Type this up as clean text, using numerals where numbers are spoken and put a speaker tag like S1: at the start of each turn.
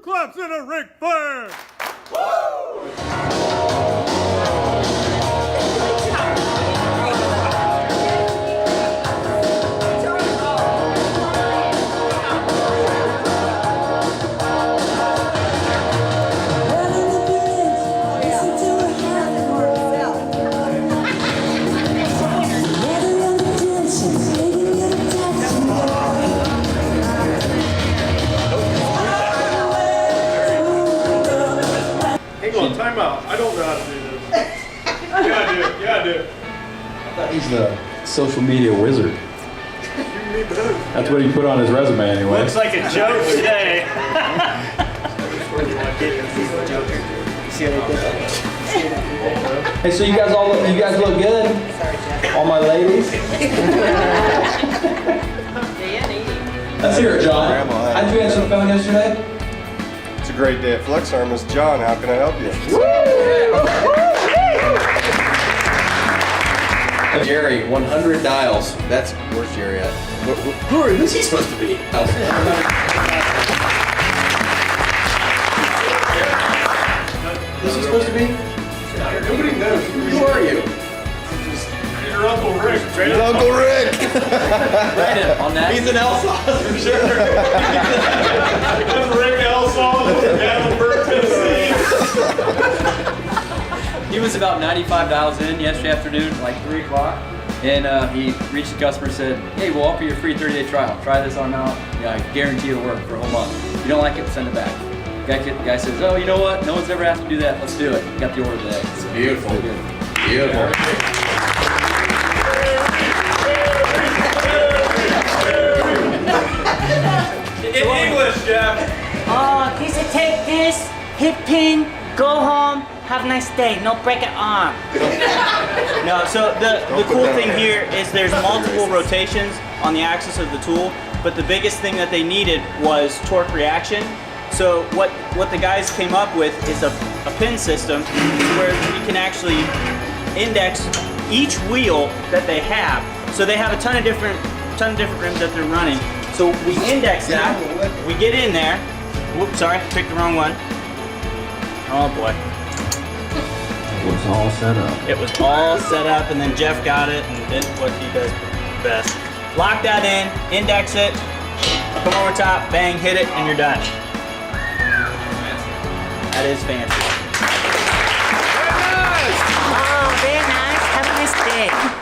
S1: claps and a Ric Flair! Time out. I don't know how to do this. Yeah, I do. Yeah, I do.
S2: I thought he's the social media wizard. That's what he put on his resume anyway.
S1: Looks like a joke today.
S2: Hey, so you guys look good? All my ladies? Let's hear it, John. How'd you answer the phone yesterday?
S3: It's a great day at FlexArm. It's John. How can I help you?
S2: Jerry, 100 dials. Where's Jerry at? Who's he supposed to be? Who's he supposed to be?
S1: Nobody knows.
S2: Who are you?
S1: Your Uncle Rick. Right?
S3: Uncle Rick!
S2: Brandon, on that.
S3: He's an Elsass for sure.
S1: That's Rick Elsass from Gatlinburg, Tennessee.
S4: He was about 95 dials in yesterday afternoon, like 3 o'clock, and he reached the customer and said, hey, we'll offer you a free 30-day trial. Try this arm out. Yeah, I guarantee it'll work for a whole month. If you don't like it, send it back. The guy says, oh, you know what? No one's ever asked me to do that. Let's do it. Got the order today. It's
S2: Beautiful.
S4: good.
S2: Beautiful.
S1: In English, Jeff.
S5: He said take this, hit pin, go home, have a nice day, no break an arm.
S6: No, so the cool thing here is there's multiple rotations on the axis of the tool, but the biggest thing that they needed was torque reaction. So what the guys came up with is a pin system where you can actually index each wheel that they have. So they have a ton of different rims that they're running. So we index that, we get in there. Whoops, sorry, picked the wrong one. Oh boy.
S2: It was all set up.
S6: It was all set up, and then Jeff got it and did what he does best. Lock that in, index it, come over top, bang, hit it, and you're done. That is fancy.
S5: Oh, very nice. Have a nice day.